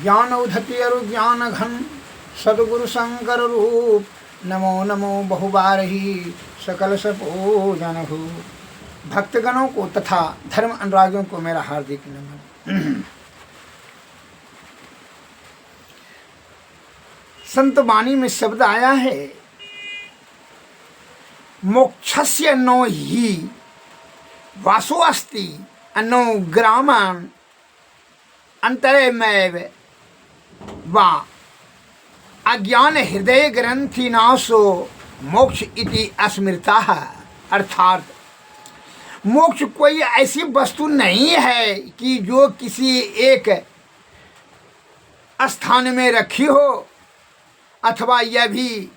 ज्ञान उधति अरु ज्ञान घन सदगुरु शंकर रूप नमो नमो बहुबारही सकल सपूजन हो। भक्तगणों को तथा धर्म अनुरागियों को मेरा हार्दिक नमन। संत वाणी में शब्द आया है, मोक्षस्य नो ही वासो अस्ति अन्नो ग्रामं अंतरेमैव वा अज्ञान हृदय ग्रंथि नाशो मोक्ष इति अस्मृता। अर्थात मोक्ष कोई ऐसी वस्तु नहीं है कि जो किसी एक स्थान में रखी हो, अथवा यह भी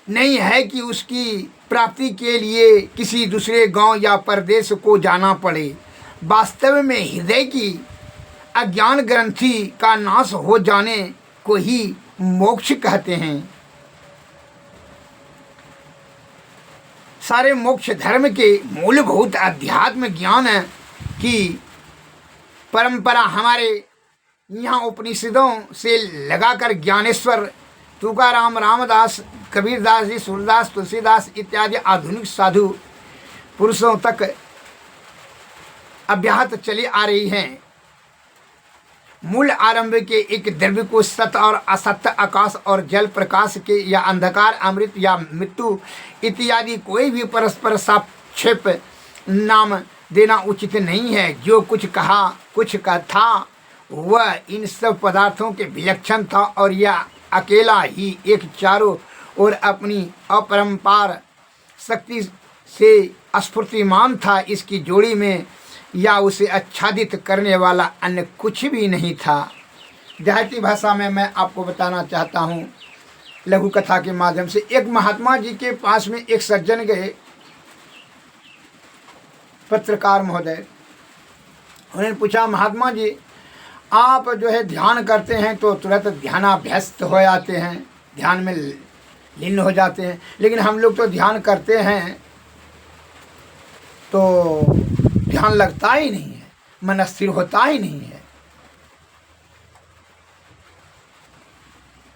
नहीं है कि उसकी प्राप्ति के लिए किसी दूसरे गांव या प्रदेश को जाना पड़े। वास्तव में हृदय की अज्ञान ग्रंथि का नाश हो जाने को ही मोक्ष कहते हैं। सारे मोक्ष धर्म के मूलभूत अध्यात्म ज्ञान की परंपरा हमारे यहाँ उपनिषदों से लगाकर ज्ञानेश्वर तुकाराम, रामदास, कबीरदास जी, सूरदास, तुलसीदास इत्यादि आधुनिक साधु पुरुषों तक अव्याहत चली आ रही हैं। मूल आरंभ के एक द्रव्य को सत्य और असत्य, आकाश और जल, प्रकाश के या अंधकार, अमृत या मृत्यु इत्यादि कोई भी परस्पर सापेक्ष नाम देना उचित नहीं है। जो कुछ कहा, कुछ का था, वह इन सब पदार्थों के विलक्षण था और यह अकेला ही एक चारों ओर अपनी अपरंपार शक्ति से स्फूर्तिमान था। इसकी जोड़ी में या उसे आच्छादित करने वाला अन्य कुछ भी नहीं था। देहाती भाषा में मैं आपको बताना चाहता हूँ, लघु कथा के माध्यम से। एक महात्मा जी के पास में एक सज्जन गए, पत्रकार महोदय। उन्होंने पूछा, महात्मा जी आप जो है ध्यान करते हैं तो तुरंत ध्यानाभ्यस्त हो जाते हैं, ध्यान में लीन हो जाते हैं, लेकिन हम लोग तो ध्यान करते हैं तो ध्यान लगता ही नहीं है, मन स्थिर होता ही नहीं है।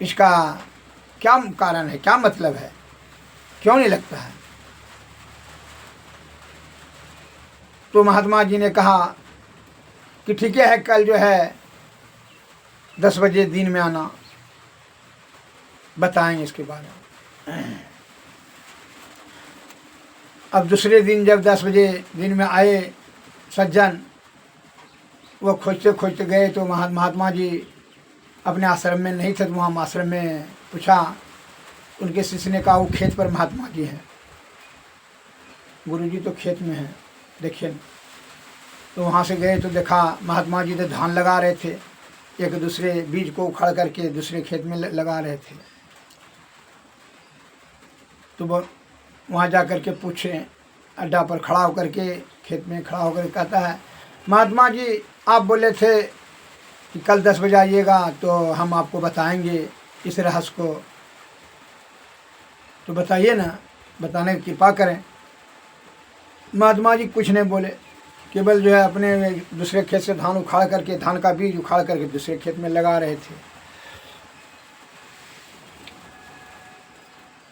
इसका क्या कारण है, क्या मतलब है, क्यों नहीं लगता है? तो महात्मा जी ने कहा कि ठीक है, कल जो है 10 बजे दिन में आना, बताएंगे इसके बारे में। अब दूसरे दिन जब 10 बजे दिन में आए सज्जन, वो खोजते खोजते गए तो महात्मा जी अपने आश्रम में नहीं थे। तो वहाँ आश्रम में पूछा, उनके शिष्य ने कहा वो खेत पर महात्मा जी हैं। गुरुजी तो खेत में हैं, देखिए। तो वहाँ से गए तो देखा महात्मा जी तो धान लगा रहे थे, एक दूसरे बीज को उखाड़ करके दूसरे खेत में लगा रहे थे। तो वो वहाँ जा कर के पूछे, अड्डा पर खड़ा होकर के, खेत में खड़ा होकर कहता है, महात्मा जी आप बोले थे कि कल 10 बजे आइएगा तो हम आपको बताएंगे इस रहस्य को, तो बताइए ना, बताने की कृपा करें। महात्मा जी कुछ नहीं बोले, केवल जो है अपने दूसरे खेत से धान उखाड़ करके, धान का बीज उखाड़ करके दूसरे खेत में लगा रहे थे।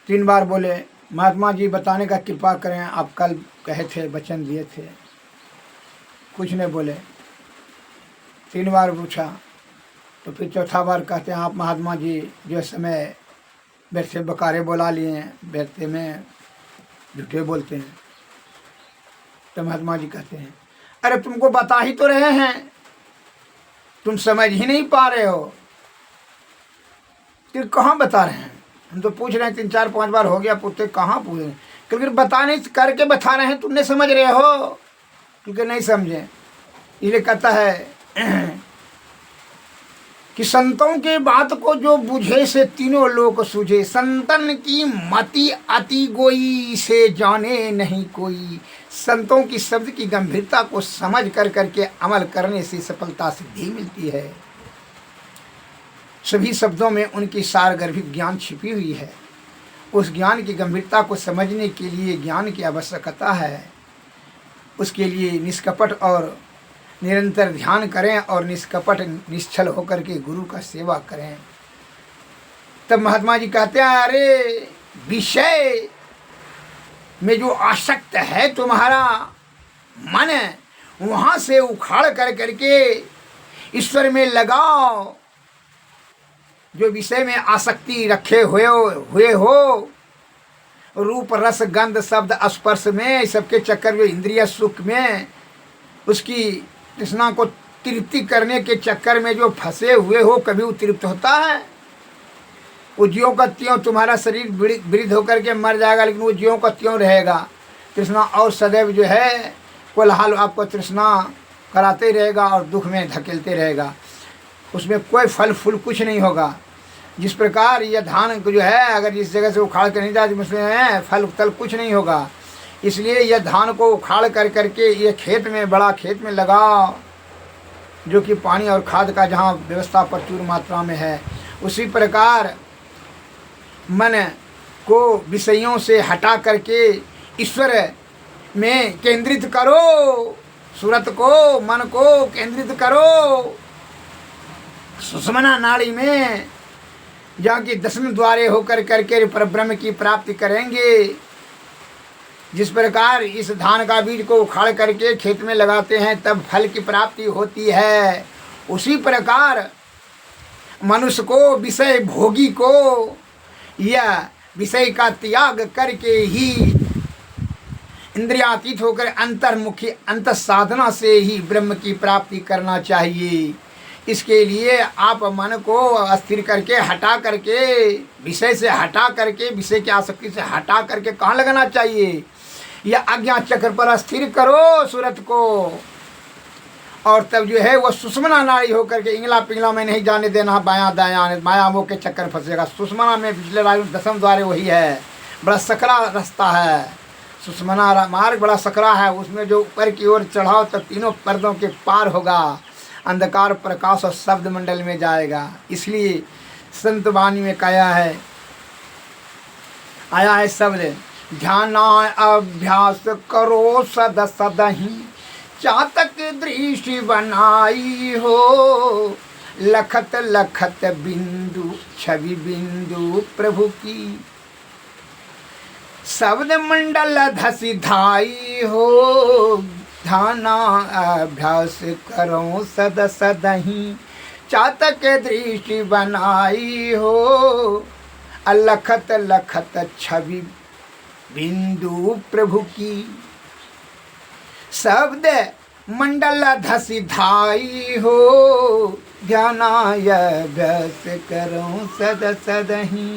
3 बार बोले, महात्मा जी बताने का कृपा करें, आप कल कहे थे, वचन दिए थे। कुछ नहीं बोले। 3 बार पूछा तो फिर चौथा बार कहते हैं, आप महात्मा जी जो समय व्यर्थ बकारे बोला लिए हैं, व्यर्थ में झूठे बोलते हैं। तो महात्मा जी कहते हैं, अरे तुमको बता ही तो रहे हैं, तुम समझ ही नहीं पा रहे हो। फिर कहाँ बता रहे हैं, हम तो पूछ रहे हैं, 3 4 5 बार हो गया पूछते, कहाँ पूछ रहे हैं? क्योंकि बताने करके बता रहे हैं, तुम नहीं समझ रहे हो, क्योंकि नहीं समझे। इसलिए कहता है कि संतों के बात को जो बुझे से तीनों लोक सूझे, संतन की मति अति गोई से जाने नहीं कोई। संतों की शब्द की गंभीरता को समझ कर करके अमल करने से सफलता सिद्धि मिलती है। सभी शब्दों में उनकी सारगर्भिक ज्ञान छिपी हुई है। उस ज्ञान की गंभीरता को समझने के लिए ज्ञान की आवश्यकता है। उसके लिए निष्कपट और निरंतर ध्यान करें और निष्कपट निश्चल होकर के गुरु का सेवा करें। तब महात्मा जी कहते हैं, अरे विषय में जो आसक्त है तुम्हारा मन, वहां से उखाड़ कर करके ईश्वर में लगाओ। जो विषय में आसक्ति रखे हुए हो, रूप रस गंध शब्द स्पर्श में, सबके चक्कर में, इंद्रिय सुख में, उसकी तृष्णा को तृप्ति करने के चक्कर में जो फंसे हुए हो, कभी वो तृप्त होता है? वो ज्यों का त्यों तुम्हारा शरीर वृद्ध होकर के मर जाएगा, लेकिन वो ज्यों का त्यों रहेगा। तृष्णा और सदैव जो है कोलाहल आपको तृष्णा कराते रहेगा और दुख में धकेलते रहेगा। उसमें कोई फल फूल कुछ नहीं होगा। जिस प्रकार यह धान को जो है अगर इस जगह से उखाड़ कर नहीं जाए तो उसमें फल तल कुछ नहीं होगा। इसलिए यह धान को उखाड़ कर करके ये खेत में, बड़ा खेत में लगाओ, जो कि पानी और खाद का जहाँ व्यवस्था प्रचुर मात्रा में है। उसी प्रकार मन को विषयों से हटा करके ईश्वर में केंद्रित करो, सूरत को, मन को केंद्रित करो। सुषुम्ना नाड़ी में जहाँ की 10वें द्वारे होकर करके परब्रह्म की प्राप्ति करेंगे। जिस प्रकार इस धान का बीज को उखाड़ करके खेत में लगाते हैं तब फल की प्राप्ति होती है, उसी प्रकार मनुष्य को, विषय भोगी को, यह विषय का त्याग करके ही इंद्रियातीत होकर अंतर्मुखी अंत साधना से ही ब्रह्म की प्राप्ति करना चाहिए। इसके लिए आप मन को अस्थिर करके, हटा करके, विषय से हटा करके, विषय की आसक्ति से हटा करके कहाँ लगाना चाहिए? या अज्ञान चक्र पर स्थिर करो सूरत को, और तब जो है वो सुषुम्ना नाड़ी होकर के इंगला पिंगला में नहीं जाने देना, बायां दायां, माया मोह के चक्कर फंसेगा। सुषुम्ना में पिछले 10वें द्वार वही है, बड़ा सकरा रास्ता है। सुषुम्ना मार्ग बड़ा सकरा है, उसमें जो ऊपर की ओर चढ़ाओ तब तीनों पर्दों के पार होगा, अंधकार प्रकाश और शब्द मंडल में जाएगा। इसलिए संत वाणी में कहा है, आया है शब्द, ध्यान अभ्यास करो सद सदहि, चातक दृष्टि बनाई हो, लखत लखत बिंदु छवि बिंदु प्रभु की, शब्द मंडल धसी धाई हो, ध्यान अभ्यास करो सद सदहि, चातक दृष्टि बनाई हो, अलखत लखत छवि बिंदु प्रभु की, शब्द मंडल धसी धाई हो, ध्यानाय अभ्यास करो सद सदहि।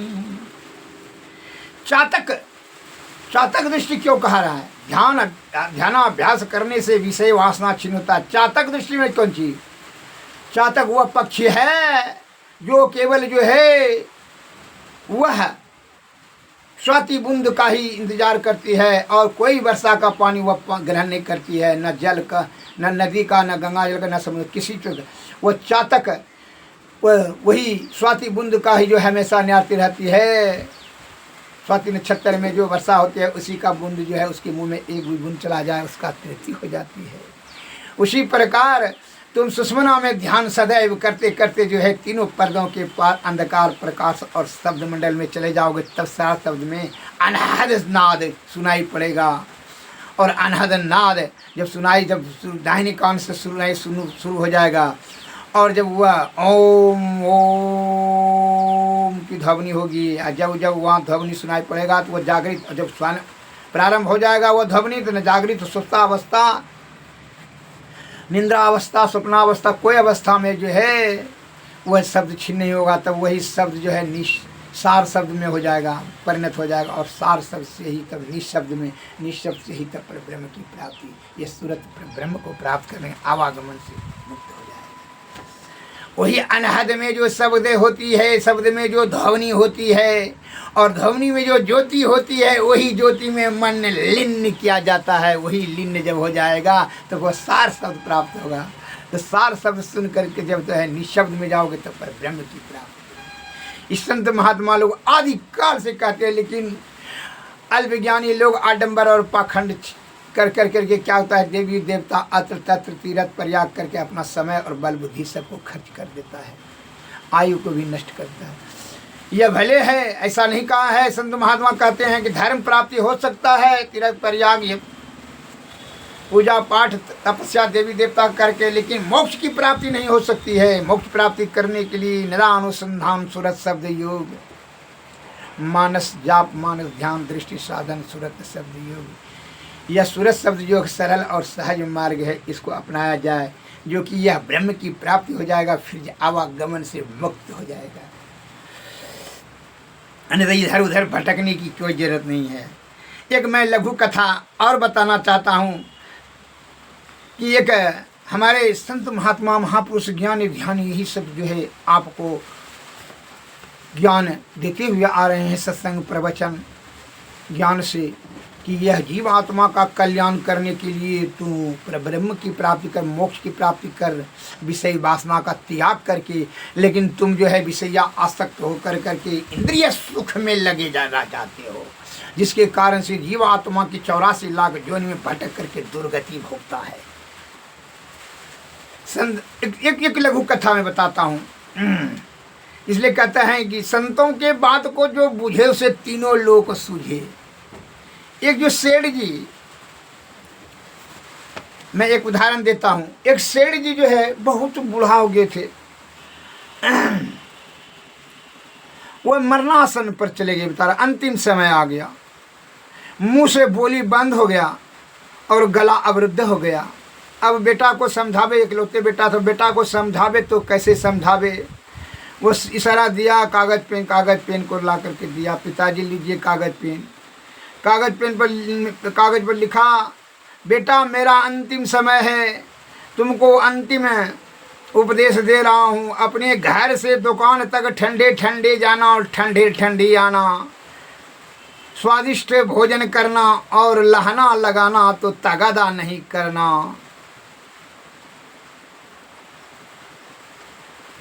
चातक दृष्टि क्यों कहा रहा है? ध्यानाभ्यास करने से विषय वासना छिन्न होता है। चातक दृष्टि में कौन चीज? चातक वह पक्षी है जो केवल जो है वह स्वाति बूंद का ही इंतजार करती है और कोई वर्षा का पानी वह ग्रहण नहीं करती है, न जल का, न नदी का, न गंगा जल का, न समुद्र, किसी चीज। वह चातक वही स्वाति बूंद का ही जो हमेशा निहारती रहती है। स्वाति नक्षत्र में जो वर्षा होती है उसी का बूंद जो है उसके मुंह में एक भी बूंद चला जाए उसका तृप्ति हो जाती है। उसी प्रकार तुम सुषुम्ना में ध्यान सदैव करते करते जो है तीनों पर्दों के पार अंधकार प्रकाश और शब्द मंडल में चले जाओगे, तब सारा शब्द में अनहद नाद सुनाई पड़ेगा। और अनहद नाद जब सुनाई, जब दाहिने कान से सुनाई शुरू हो जाएगा और जब वह ओम ओम की ध्वनि होगी, जब वहाँ ध्वनि सुनाई पड़ेगा तो वह जागृत, जब प्रारंभ हो जाएगा वह ध्वनि तो न जागृत, सुप्तावस्था, निंद्रावस्था, स्वप्नावस्था, कोई अवस्था में जो है वह शब्द छिन्न नहीं होगा। तब वही शब्द जो है सार शब्द में हो जाएगा, परिणत हो जाएगा और सार शब्द से ही तब निशब्द में, निशब्द से ही तब परब्रह्म की प्राप्ति, ये सूरत ब्रह्म को प्राप्त करने आवागमन से मुक्त हो जाएगा। वही अनहद में जो शब्द होती है, शब्द में जो ध्वनि होती है और ध्वनि में जो ज्योति होती है, वही ज्योति में मन लीन किया जाता है। वही लीन जब हो जाएगा तो वह सार शब्द प्राप्त होगा। तो सार शब्द सुन करके जब तो है निशब्द में जाओगे तब पर ब्रह्म की प्राप्ति। इस संत महात्मा लोग आदि काल से कहते हैं, लेकिन अल्पज्ञानी लोग आडंबर और पाखंड कर करके क्या होता है, देवी देवता अत्र तत्र तीर्थ प्रयाग करके अपना समय और बल बुद्धि सबको खर्च कर देता है, आयु को भी नष्ट करता है। यह भले है, ऐसा नहीं कहा है। संत महात्मा कहते हैं कि धर्म प्राप्ति हो सकता है तीर्थ प्रयाग, ये पूजा पाठ तपस्या देवी देवता करके, लेकिन मोक्ष की प्राप्ति नहीं हो सकती है। मोक्ष प्राप्ति करने के लिए निरानुसंधान सुरत शब्द योग, मानस जाप, मानस ध्यान, दृष्टि साधन, सुरत शब्द योग। यह सुरत शब्द योग सरल और सहज मार्ग है, इसको अपनाया जाए जो कि यह ब्रह्म की प्राप्ति हो जाएगा, फिर आवागमन से मुक्त हो जाएगा। अन्यथा इधर उधर भटकने की कोई जरूरत नहीं है। एक मैं लघु कथा और बताना चाहता हूँ कि एक हमारे संत महात्मा महापुरुष ज्ञानी ध्यान यही सब जो है आपको ज्ञान देते हुए आ रहे हैं सत्संग प्रवचन ज्ञान से, कि यह जीव आत्मा का कल्याण करने के लिए तू ब्रह्म की प्राप्ति कर, मोक्ष की प्राप्ति कर, विषय वासना का त्याग करके, लेकिन तुम जो है विषया आसक्त होकर करके इंद्रिय सुख में लगे जाना चाहते हो, जिसके कारण से जीव आत्मा की 84 लाख जोनि में भटक करके दुर्गति भोगता है। एक लघु कथा में बताता हूँ, इसलिए कहता है कि संतों के बात को जो बुझे उसे तीनों लोक सूझे। एक जो सेठ जी, मैं एक उदाहरण देता हूँ। एक सेठ जी जो है बहुत बूढ़ा हो गए थे, वो मरणासन पर चले गए, बेचारा अंतिम समय आ गया, मुंह से बोली बंद हो गया और गला अवरुद्ध हो गया। अब बेटा को समझावे, इकलौते बेटा तो बेटा को समझावे तो कैसे समझावे। वो इशारा दिया, कागज पेन को ला करके दिया, पिताजी लीजिए कागज पेन। कागज पर लिखा, बेटा मेरा अंतिम समय है, तुमको अंतिम उपदेश दे रहा हूँ, अपने घर से दुकान तक ठंडे ठंडे जाना और ठंडे ठंडे आना, स्वादिष्ट भोजन करना और लहना लगाना तो तगादा नहीं करना,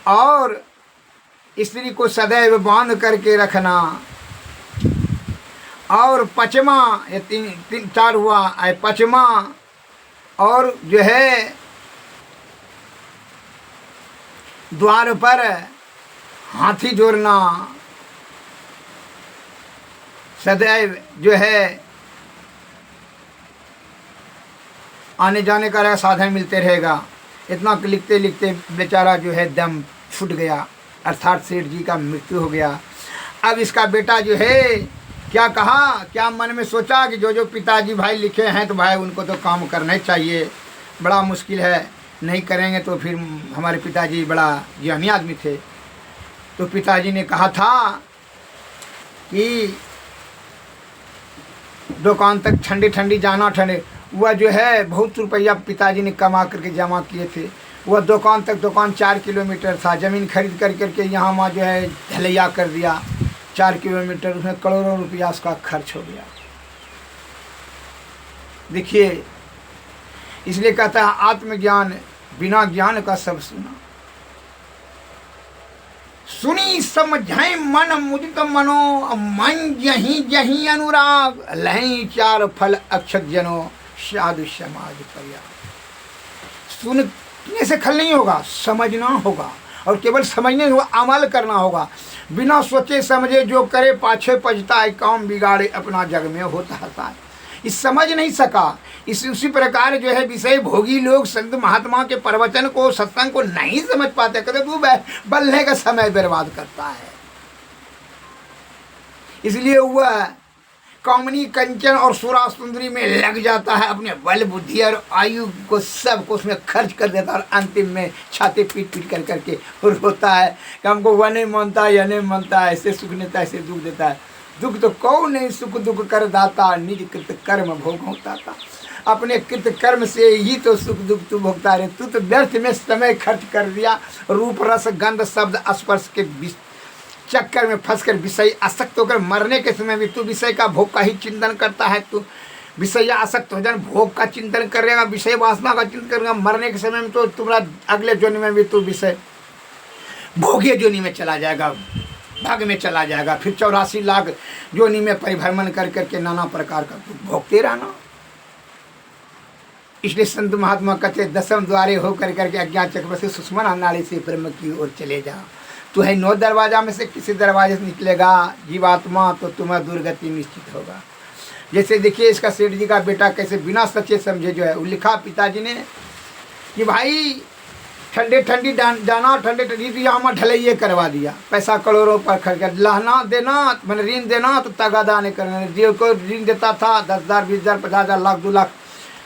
और स्त्री को सदैव बांध करके रखना, और पचमा, ये तीन चार हुआ, पचमा और जो है द्वार पर हाथी जोड़ना, सदैव जो है आने जाने का साधन मिलते रहेगा। इतना लिखते लिखते बेचारा जो है दम छूट गया, अर्थात सेठ जी का मृत्यु हो गया। अब इसका बेटा जो है क्या कहा, क्या मन में सोचा कि जो पिताजी भाई लिखे हैं तो भाई उनको तो काम करना ही चाहिए, बड़ा मुश्किल है, नहीं करेंगे तो फिर हमारे पिताजी बड़ा ज्ञानी आदमी थे। तो पिताजी ने कहा था कि दुकान तक ठंडी ठंडी जाना, ठंडे वह जो है बहुत रुपया पिताजी ने कमा करके जमा किए थे। वह दुकान 4 किलोमीटर था, ज़मीन खरीद करके यहाँ वहाँ जो है ढलैया कर दिया 4 किलोमीटर, उसमें करोड़ों रुपया उसका खर्च हो गया। देखिए, इसलिए कहता है आत्मज्ञान बिना ज्ञान का सब सुना, सुनी समझाए मन मुदित मनो, मन जहीं जहीं अनुराग, लहीं 4 फल अक्षत जनो, साधु समाज पर्याग। सुनने से खल नहीं होगा, समझना होगा, और केवल समझने होगा, अमल करना होगा। बिना सोचे समझे जो करे पाछे पछता है, काम बिगाड़े अपना जग में होता है। इस समझ नहीं सका, उसी प्रकार जो है विषय भोगी लोग संत महात्मा के प्रवचन को, सत्संग को नहीं समझ पाते, कहते तू बल्ले का समय बर्बाद करता है। इसलिए वह कामनी कंचन और सुरा सुंदरी में लग जाता है, अपने बल बुद्धि और आयु को सब को उसमें खर्च कर देता है, और अंतिम में छाती पीट पीट कर करके रोता है कि हमको वह नहीं मानता, यह नहीं मानता, ऐसे सुख देता, ऐसे दुख देता है। दुख तो कौन नहीं सुख दुख कर दाता, निज कृत कर्म भोग होता था। अपने कृत कर्म से ही तो सुख दुख तू भोगता रहे। तू तो व्यर्थ में समय खर्च कर दिया, रूप रस गंध शब्द स्पर्श के चक्कर में फंसकर विषय आसक्त होकर मरने के समय भी तू विषय का भोग का ही चिंतन करता है। तू विषय आसक्त हो जाए, भोग का चिंतन करेगा, विषय वासना का चिंतन करेगा, मरने के समय में तो तुम्हारा अगले जोनि में भी तू विषय भोग्य जोनि में चला जाएगा, भाग में चला जाएगा। फिर 84 लाख जोनि में परिभ्रमण कर करके नाना प्रकार का तू भोगते रहना। इसलिए संत महात्मा कहते दसम द्वारे हो कर करके अज्ञान चक्र से सुषमन नाड़ी से ब्रह्म की ओर चले जाओ। तो है 9 दरवाजा में से किसी दरवाजे से निकलेगा जीवात्मा तो तुम्हारा दुर्गति निश्चित होगा। जैसे देखिए इसका सेठ जी का बेटा कैसे बिना सच्चे समझे जो है वो लिखा पिताजी ने कि भाई ठंडे ठंडी जाना, ठंडे ठंडी तो यहाँ ढलैये करवा दिया, पैसा करोड़ों पर खर्च कर, लहना देना मैंने ऋण देना तो तगादा नहीं करना। जो को ऋण देता था 10,000 20,000 50,000 लाख 2 लाख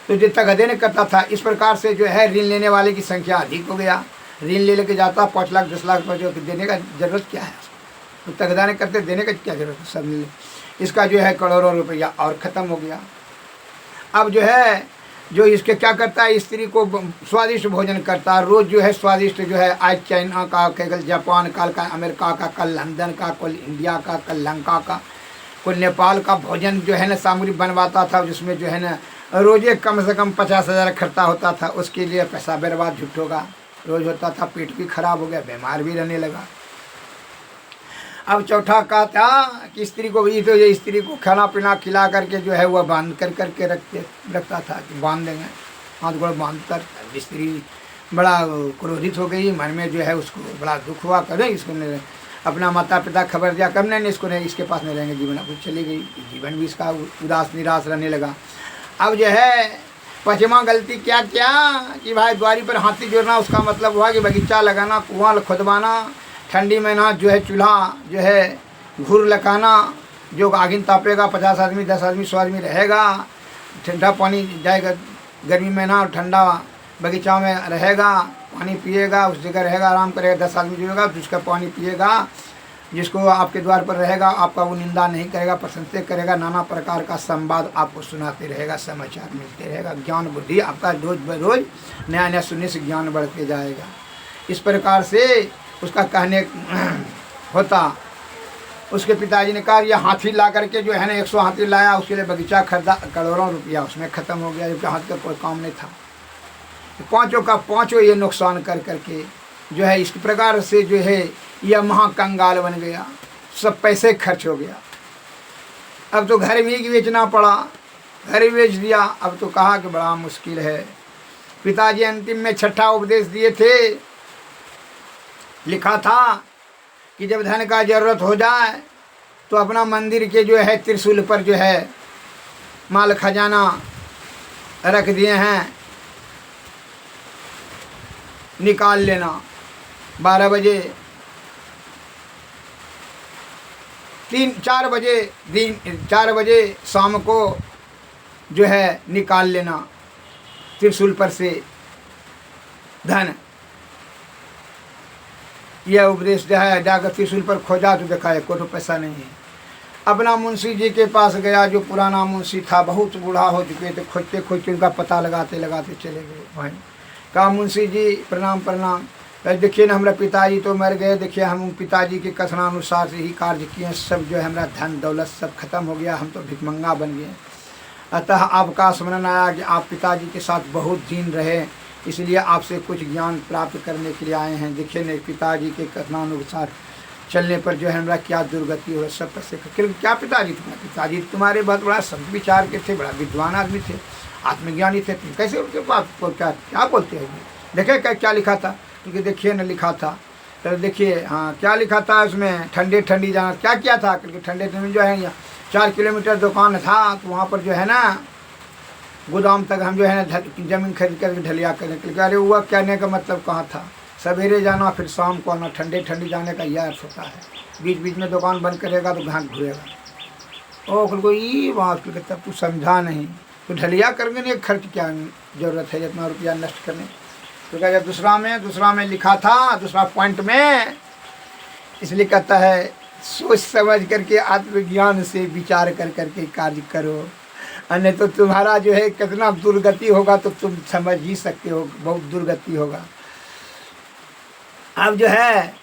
तो जो तगादे नहीं करता था। इस प्रकार से जो है ऋण लेने वाले की संख्या अधिक हो गया। ऋण ले लेके जाता 5 लाख 10 लाख पर जो देने का जरूरत क्या है, तो तगादा नहीं करते, देने का क्या जरूरत है, सब इसका जो है करोड़ों रुपया और ख़त्म हो गया। अब जो है जो इसके क्या करता है, स्त्री को स्वादिष्ट भोजन करता है रोज़ जो है स्वादिष्ट जो है, आज चाइना का, कल जापान का, अमेरिका का, कल लंदन का, कल इंडिया का, कल लंका का, कल नेपाल का भोजन जो है ना सामग्री बनवाता था, जिसमें जो है ना रोज़े कम से कम 50,000 खर्चा होता था। उसके लिए पैसा बर्बाद झूठ होगा रोज़ होता था, पेट भी खराब हो गया, बीमार भी रहने लगा। अब चौथा का था कि स्त्री को भी तो ये स्त्री को खाना पीना खिला करके जो है वह बांध कर करके रखता था कि बांध देंगे, हाथ गोड़ बांध कर। स्त्री बड़ा क्रोधित हो गई, मन में जो है उसको बड़ा दुख हुआ, करें इसको अपना माता पिता खबर दिया, कब नहीं इसको नहीं, इसके पास नहीं रहेंगे जीवन। अब चली गई, जीवन भी इसका उदास निराश रहने लगा। अब जो है पचमा गलती क्या क्या कि भाई द्वारी पर हाथी जोड़ना, उसका मतलब हुआ कि बगीचा लगाना, कुआं खुदवाना, ठंडी में ना जो है चूल्हा जो है घूर लगाना, जो आगिन तापेगा 50 आदमी 10 आदमी 100 आदमी रहेगा, ठंडा पानी जाएगा, गर्मी में ना ठंडा बगीचा में रहेगा, पानी पिएगा, उस जगह रहेगा, आराम करेगा, 10 आदमी जुएगा जिसका पानी पिएगा, जिसको आपके द्वार पर रहेगा आपका वो निंदा नहीं करेगा, प्रशंसा करेगा, नाना प्रकार का संवाद आपको सुनाते रहेगा, समाचार मिलते रहेगा, ज्ञान बुद्धि आपका रोज बरोज नया नया सुनने से ज्ञान बढ़ते जाएगा। इस प्रकार से उसका कहने होता। उसके पिताजी ने कहा ये हाथी ला करके जो है ना 100 हाथी लाया, उसके लिए बगीचा खरीदा, करोड़ों रुपया उसमें ख़त्म हो गया, जबकि हाथ का कोई काम नहीं था। पाँचों का पाँचों ये नुकसान कर करके जो है इस प्रकार से जो है यह महाकंगाल बन गया, सब पैसे खर्च हो गया। अब तो घर भी बेचना पड़ा, घर बेच दिया। अब तो कहा कि बड़ा मुश्किल है। पिताजी अंतिम में 6ठा उपदेश दिए थे, लिखा था कि जब धन का जरूरत हो जाए तो अपना मंदिर के जो है त्रिशूल पर जो है माल खजाना रख दिए हैं, निकाल लेना। 12 बजे 4 बजे दिन 4 बजे शाम को जो है निकाल लेना त्रिशूल पर से धन। यह उपदेश जो है जाकर त्रिशूल पर खोजा तो देखा है कोई तो पैसा नहीं है। अपना मुंशी जी के पास गया, जो पुराना मुंशी था, बहुत बूढ़ा हो चुके थे, खोजते खोजते उनका पता लगाते लगाते चले गए। भाई कहा मुंशी जी प्रणाम प्रणाम, देखिए ना हमारे पिताजी तो मर गए, देखिए हम पिताजी के कथनानुसार से ही कार्य किए, सब जो है हमारा धन दौलत सब खत्म हो गया, हम तो भिखमंगा बन गए। अतः आपका स्मरण आया कि आप पिताजी के साथ बहुत दिन रहे, इसलिए आपसे कुछ ज्ञान प्राप्त करने के लिए आए हैं। देखिए न पिताजी के कथनानुसार चलने पर जो है हमारा क्या दुर्गति हो, सब पैसे क्या पिताजी पिताजी तुम्हारे बहुत बड़ा संत विचार के थे, बड़ा विद्वान आदमी थे, आत्मज्ञानी थे, तुम कैसे उनके पास क्या बोलते हैं। देखे क्या लिखा था, क्योंकि देखिए न लिखा था, तो देखिए हाँ क्या लिखा था उसमें, ठंडे ठंडी जाना क्या क्या था, क्योंकि ठंडे ठंडी जो है यहाँ 4 किलोमीटर दुकान था, तो वहाँ पर जो है ना गोदाम तक हम जो है ना ज़मीन खरीद कर ढलिया करने के लिए। अरे हुआ कहने का मतलब कहाँ था, सवेरे जाना फिर शाम को आना, ठंडे ठंडी जाने का यह अर्थ होता है। बीच बीच में दुकान बंद करेगा तो घाट घूरेगा। ओ को ये बात तब तू समझा नहीं, तो ढलिया करने नहीं, खर्च क्या ज़रूरत है इतना रुपया नष्ट करने। तो क्या दूसरा में लिखा था, दूसरा पॉइंट में इसलिए कहता है सोच समझ करके आत्मज्ञान से विचार कर करके कार्य करो, अन्य तो तुम्हारा जो है कितना दुर्गति होगा तो तुम समझ ही सकते हो, बहुत दुर्गति होगा। अब जो है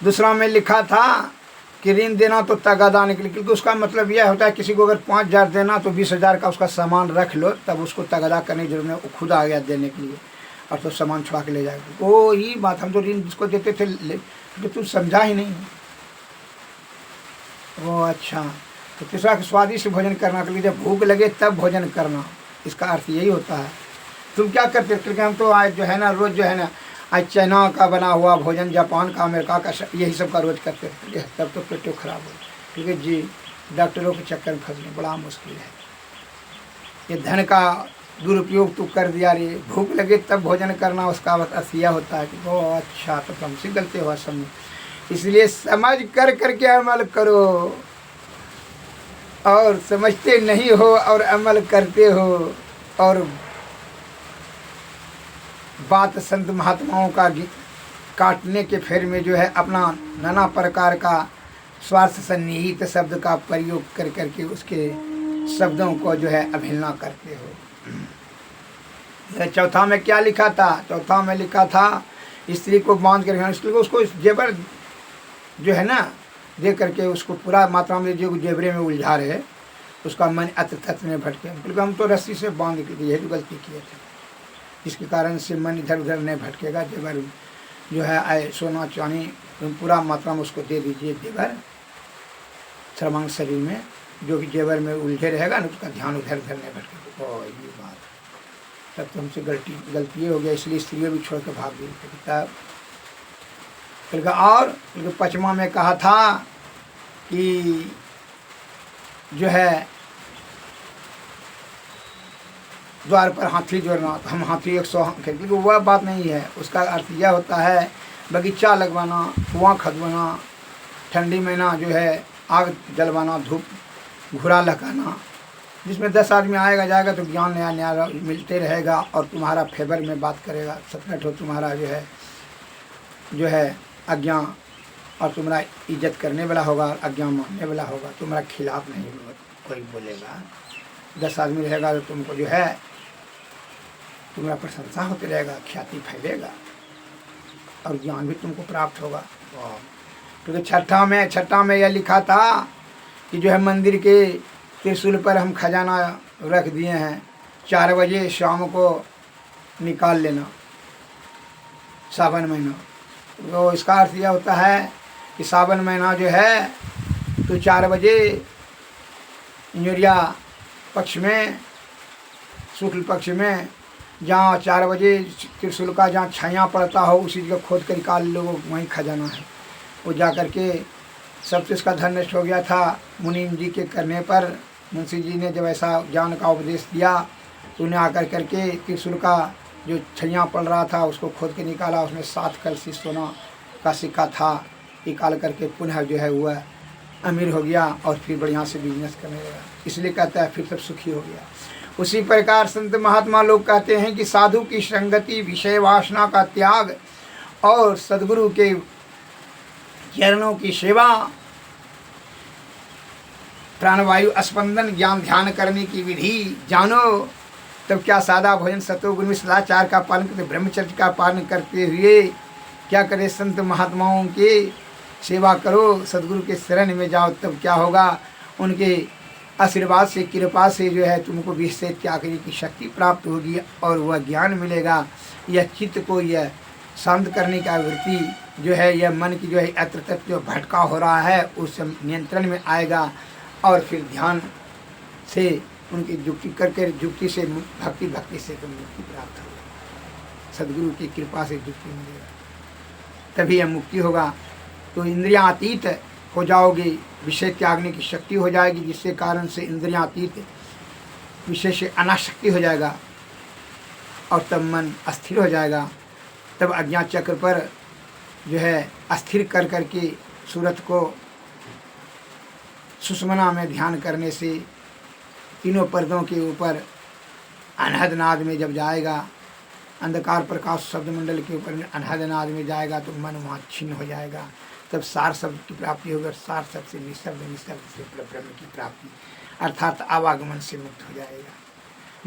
दूसरा में लिखा था कि ऋण देना तो तगादा निकले, क्योंकि उसका मतलब यह होता है किसी को अगर 5,000 देना तो 20,000 का उसका सामान रख लो, तब उसको तगादा करने की जरूरत नहीं, वो खुद आ गया देने के लिए और तो सामान छुड़ा के ले जाएगा। वो ही बात, हम तो ऋण जिसको देते थे तो तू समझा ही नहीं। वो अच्छा, तो तीसरा स्वादिष्ट भोजन करना के लिए जब भूख लगे तब भोजन करना, इसका अर्थ यही होता है। तुम क्या करते? क्योंकि हम तो आज जो है ना रोज़ जो है ना आज चाइना का बना हुआ भोजन, जापान का, अमेरिका का, यही सब का रोज़ करते हैं। तब तो पेटो खराब हो, क्योंकि जी डॉक्टरों के चक्कर में फंसना बड़ा मुश्किल है। ये धन का दुरुपयोग तो कर दिया रे, भूख लगे तब भोजन करना, उसका असिया होता है कि बहुत अच्छा, तो हमसे गलती हुआ समझ। इसलिए समझ कर करके अमल करो, और समझते नहीं हो और अमल करते हो, और बात संत महात्माओं का काटने के फेर में जो है अपना नाना प्रकार का स्वार्थ सन्निहित शब्द का प्रयोग कर करके उसके शब्दों को जो है अवहेलना करते हो। चौथा में क्या लिखा था? चौथा में लिखा था स्त्री को बांध कर इसलिए उसको जेवर जो है ना दे करके उसको पूरा मात्रा में जो जेवरे में उलझा रहे, उसका मन अत्र तत्र में भटके, क्योंकि हम तो रस्सी से बांध के यही तो गलती किए थे, जिसके कारण से मन इधर उधर नहीं भटकेगा। जेवर जो है आए सोना चांदी पूरा मात्रा में उसको दे दीजिए जेवर सर्वांग शरीर में, जो कि जेवर में उलझे रहेगा ना, उसका ध्यान उधर उधर नहीं भटकेगा। ओ ये बात तब तो हमसे गलती हो गया, इसलिए स्त्रियों भी छोड़ कर भाग गई। तब और पचमा में कहा था कि जो है द्वार पर हाथी जोड़ना, तो हम हाथी 100 क्योंकि वह बात नहीं है। उसका अर्थ यह होता है बगीचा लगवाना, कुआं खदवाना, ठंडी महीना जो है आग जलवाना, धूप घुरा लगाना, जिसमें 10 आदमी आएगा जाएगा तो ज्ञान नया नया मिलते रहेगा और तुम्हारा फेवर में बात करेगा। 17 हो तुम्हारा जो है आज्ञा और तुम्हारा इज्जत करने वाला होगा, आज्ञा मानने वाला होगा, तुम्हारा खिलाफ नहीं कोई बोलेगा। 10 आदमी रहेगा तो तुमको जो है तुम्हारा प्रशंसा होते रहेगा, ख्याति फैलेगा और ज्ञान भी तुमको प्राप्त होगा। क्योंकि छठा में यह लिखा था कि जो है मंदिर के त्रिशूल पर हम खजाना रख दिए हैं, 4 बजे शाम को निकाल लेना, सावन महीना। तो इसका अर्थ यह होता है कि सावन महीना जो है तो 4 बजे इंजुरिया पक्ष में, शुक्ल पक्ष में, जहाँ 4 बजे त्रिशूल का जहाँ छाया पड़ता हो उसी जगह खोद कर निकाल लो, वहीं खजाना है। वो जा कर के सबसे इसका धन नष्ट हो गया था। मुनीम जी के करने पर मुंशी जी ने जब ऐसा ज्ञान का उपदेश दिया तो उन्हें आकर करके त्रिशूल का जो छइयाँ पड़ रहा था उसको खोद के निकाला, उसमें 7 कलसी सोना का सिक्का था, निकाल करके पुनः जो है वह अमीर हो गया और फिर बढ़िया से बिजनेस करने लगा। इसलिए कहता है फिर सब सुखी हो गया। उसी प्रकार संत महात्मा लोग कहते हैं कि साधु की संगति, विषय वासना का त्याग और सद्गुरु के चरणों की सेवा, प्राणवायु स्पंदन, ज्ञान ध्यान करने की विधि जानो, तब क्या सादा भोजन सतोगुण में सदाचार का पालन करते, ब्रह्मचर्य का पालन करते हुए क्या करे, संत महात्माओं की सेवा करो, सदगुरु के शरण में जाओ, तब क्या होगा, उनके आशीर्वाद से, कृपा से जो है तुमको विषय त्याग करने की शक्ति प्राप्त होगी और वह ज्ञान मिलेगा। यह चित्त को यह शांत करने का वृत्ति जो है, यह मन की जो है अत्र तत्र जो भटका हो रहा है उस नियंत्रण में आएगा और फिर ध्यान से उनकी युक्ति करके, युक्ति से भक्ति से तो मुक्ति प्राप्त होगी, सदगुरु की कृपा से युक्ति मिलेगा, तभी यह मुक्ति होगा। तो इंद्रियातीत हो जाओगे, विषय त्यागने की शक्ति हो जाएगी, जिससे कारण से इंद्रियातीत विषय से अनासक्ति हो जाएगा और तब मन अस्थिर हो जाएगा। तब अज्ञात चक्र पर जो है अस्थिर कर करके सूरत को सुषमना में ध्यान करने से तीनों पर्दों के ऊपर अनहद नाद में जब जाएगा, अंधकार प्रकाश शब्द मंडल के ऊपर अनहद नाद में जाएगा तो मन वहाँ छिन्न हो जाएगा। तब सार शब्द की प्राप्ति होगी और सार शब्द से निशब्द, निशब्द से ब्रह्म की प्राप्ति अर्थात आवागमन से मुक्त हो जाएगा।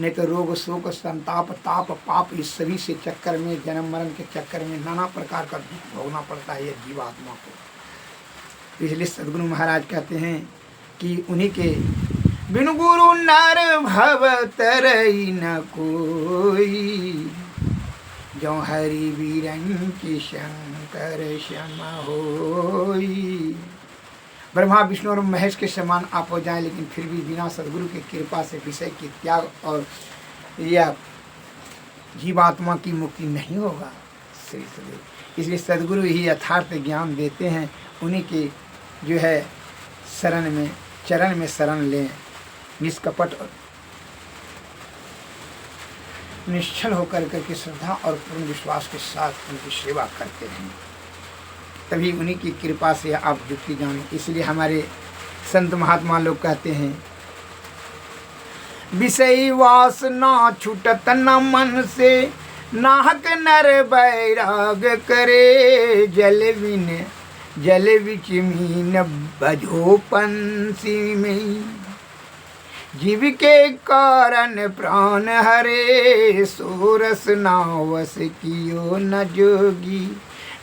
नहीं तो रोग शोक संताप ताप पाप इस सभी से चक्कर में, जन्म मरण के चक्कर में नाना प्रकार का दुख भोगना पड़ता है यह जीवात्मा को। इसलिए सदगुरु महाराज कहते हैं कि उन्हीं के बिनु गुरु नर भव तरई न कोई, जो हरि बीरन की शंकर श्याम होई। ब्रह्मा विष्णु और महेश के समान आप हो जाएं, लेकिन फिर भी बिना सदगुरु की कृपा से विषय की त्याग और यह जीवात्मा की मुक्ति नहीं होगा। श्री सदगुरु, इसलिए सदगुरु ही यथार्थ ज्ञान देते हैं। उन्हीं के जो है शरण में, चरण में शरण लें, निष्कपट और निश्चल होकर करके श्रद्धा और पूर्ण विश्वास के साथ उनकी सेवा करते रहें, तभी उन्हीं की कृपा से आप जुक्ति जाने। इसलिए हमारे संत महात्मा लोग कहते हैं, विषय वासना छूटत न मन से, नाहक नर बैराग करे, जल बिच मीन बजो पंसी में, जीव के कारण प्राण हरे, सोरस नावस कियो न जोगी,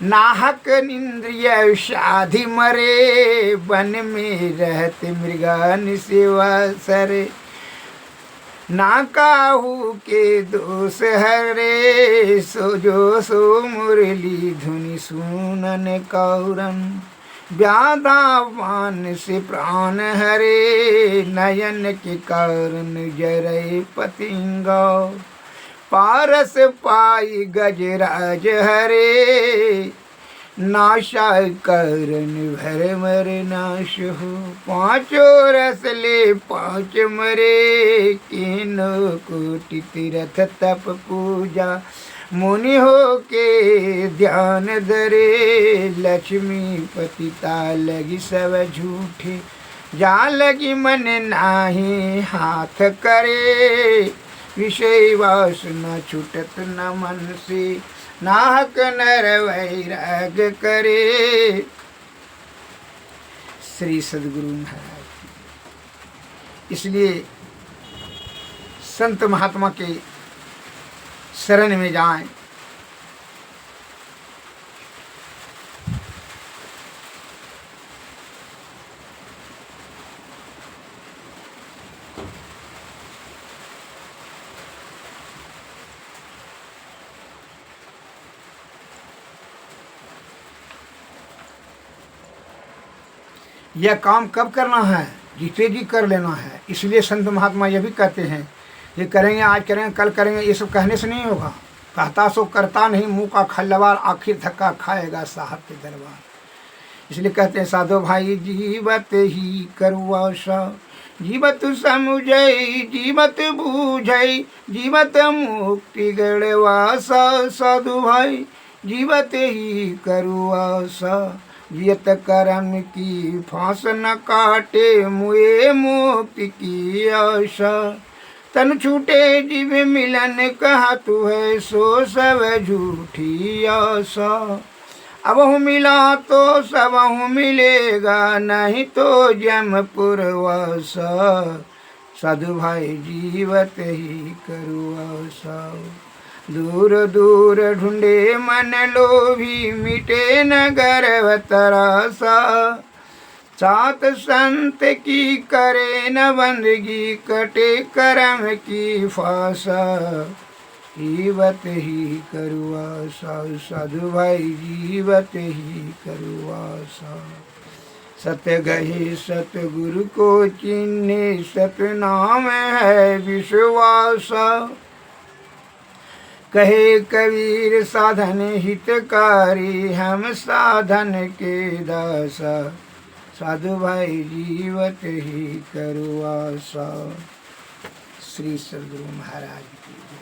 नाहक इंद्रिय शाधि मरे, वन में रहत मृगान सेवा सरे, ना काहू के दोष हरे, सो जो सो मुरली धुनि सुनन कौरन, व्याधावान से प्राण हरे, नयन के कारण जरय पतिंगा, पारस पाई गजराज हरे, नाशा करन भर मर नाश हो, पांचों रस ले पांच मरे, किनो कोटि तीर्थ तप पूजा, मुनि हो के ध्यान धरे, लक्ष्मी पतिता लगी सब झूठे, जा लगी मन नाही हाथ करे, विषय वासना छूटत न मन से, नाहक नर वैराग करे। श्री सदगुरु महाराज। इसलिए संत महात्मा के शरण में जाएं, यह काम कब करना है? जीते जी कर लेना है। इसलिए संत महात्मा यह भी कहते हैं, ये करेंगे, आज करेंगे, कल करेंगे, ये सब कहने से नहीं होगा। कहता सो करता नहीं, मुंह का खल्लवार आखिर धक्का खाएगा साहब के दरबार। इसलिए कहते हैं साधो भाई, जीवत ही करुआ सा, जीवत समुझई, जीवत बूझई, जीवत मुक्ति गढ़वासा। साधु भाई जीवत ही करुआ सा, जियत कर्म की फांस न काटे, मुए मुक्ति की आशा। तन छूटे जीव मिलन कहा तू है, सो सब झूठी आशा। अब हूँ मिला तो सब हूँ मिलेगा, नहीं तो जमपुर वासा। साधु भाई जीवत ही करुआसा, दूर दूर ढूंढे मन लोभी, मिटे न गर्व तरासा। सात संत की करे न बंदगी, कटे कर्म की फासा। जीवत ही करुआसा, साधु भाई जीवत ही करुआसा। सत गहे सतगुरु को चिन्हे, सत नाम है विश्वासा। कहे कबीर साधन हितकारी, हम साधन के दासा। साधु भाई जीवत ही करुआसा। श्री सदगुरु महाराज की जय।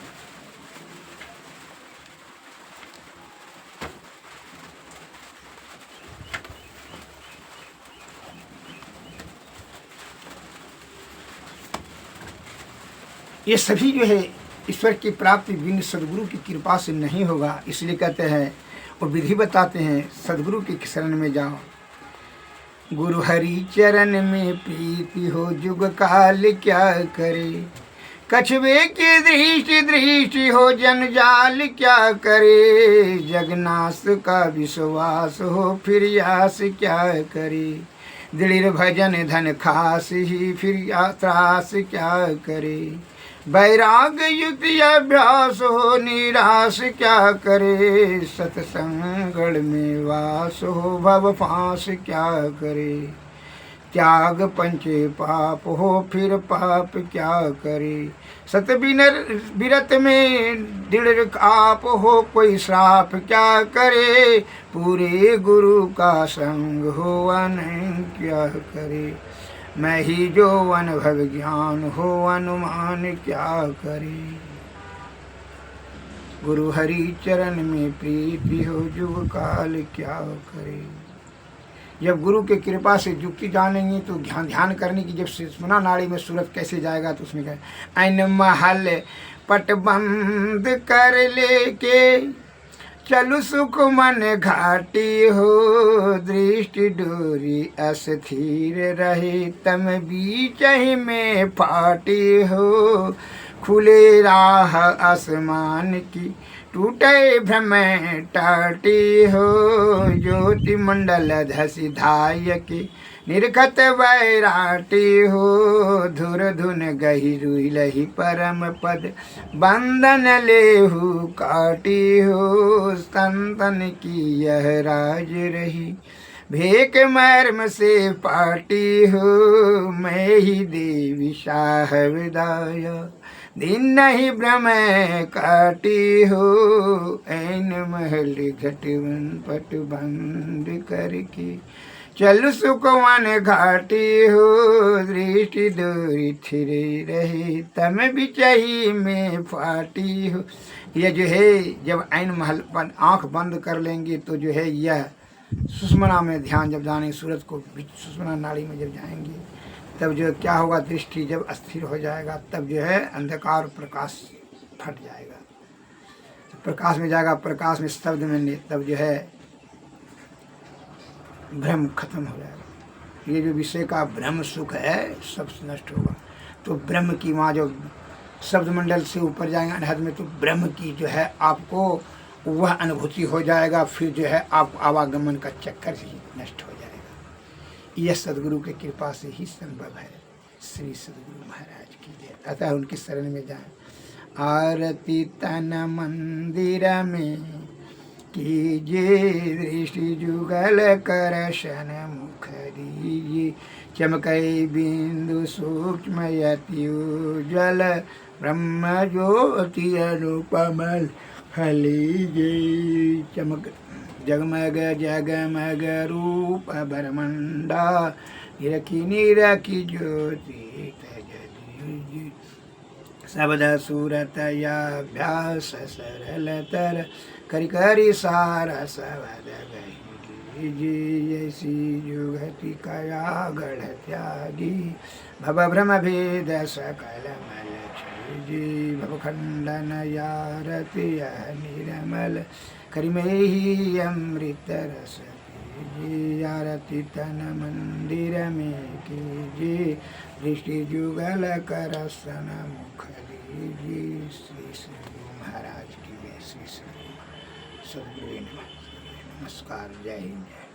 ये सभी जो है ईश्वर की प्राप्ति बिन सदगुरु की कृपा से नहीं होगा। इसलिए कहते हैं और विधि बताते हैं, सदगुरु की शरण में जाओ। गुरु हरि चरण में प्रीति हो, जुग काल क्या करे। कछुए की दृष्टि दृष्टि हो, जंजाल क्या करे। जगन्नाथ का विश्वास हो, फिर यास क्या करे। दृढ़ भजन धन खास ही, फिर त्रास क्या करे। वैराग युक्ति अभ्यास हो, निराश क्या करे। सत्संगड़ में वास हो, भव फांस क्या करे। त्याग पंचे पाप हो, फिर पाप क्या करे। सत बिरत में दृढ़ आप हो, कोई श्राप क्या करे। पूरे गुरु का संग हो, अनंत क्या करे। मैं ही जो अनुभव ज्ञान हो, अनुमान क्या करे। गुरु हरि चरण में प्रीति हो, जुग काल क्या करे। जब गुरु के कृपा से युक्ति जानेंगे तो ध्यान करने की, जब सुषुम्ना नाड़ी में सूरज कैसे जाएगा तो उसमें कहे ऐन महल पट बंद कर लेके, चलु सुख मन घाटी हो। दृष्टि डोरी अस्थिर रहे, तम बीच ही में फाटी हो। खुले राह आसमान की, टूटे भ्रम टाटी हो। ज्योति मंडल धसि धाय के, निर्खत वैराटी हो। धुर धुन गही रुई लही, परम पद बंधन लेहु काटी हो। संतन की यह राज रही, भेक मर्म से पाटी हो। मैं ही देवी शाह विदाया, दिन नहीं भ्रम काटी हो। ऐन महल घटवन पट बंद करके, चल सुखवन घाटी हो। दृष्टि दूरी थिरे रहे, तम बिचही में फाटी हो। यह जो है, जब ऐन महल पर आँख बंद कर लेंगे तो जो है यह सुषुम्ना में ध्यान जब जाने, सूरज को सुषुम्ना नाड़ी में जब जाएंगे तब जो क्या होगा, दृष्टि जब अस्थिर हो जाएगा तब जो है अंधकार प्रकाश फट जाएगा। प्रकाश में जाएगा, प्रकाश में शब्द में, तब जो है भ्रम खत्म हो जाएगा। ये जो विषय का भ्रम सुख है सब नष्ट होगा। तो ब्रह्म की वहाँ जो शब्द मंडल से ऊपर जाएंगे अनहद में, तो ब्रह्म की जो है आपको वह अनुभूति हो जाएगा। फिर जो है आप आवागमन का चक्कर ही नष्ट हो जाएगा। यह सदगुरु के कृपा से ही संभव है। श्री सदगुरु महाराज की जय। अतः उनकी शरण में जाएं। आरती तन मंदिर में कीजिए, दृष्टि जुगल कर शन मुख दीजिए। चमकई बिंदु सूक्ष्म यति उज्ज्वल, ब्रह्म ज्योति अनुपमल फलीजिए। चमक जगमग जगमग रूप ब्रह्मंडा, निरखी निरखी ज्योति तज दीजिए। शब्द सूरत अभ्यास सरलतर, करि करि सारा शब्द गही। ऐसी जुगति कया गढ़ त्यागी, भव भ्रम भेद सकल मल छीजी। भव खंडन यारति यह निर्मल, करिमेहि अमृत रस कीजिए। आरती तन मंदिर में कीजिए, दृष्टि जुगल कर सन मुख दीजिए। श्री सदगुरु महाराज की जय। श्री सदगुरु सदगुरु नमस्कार। जय हिंद।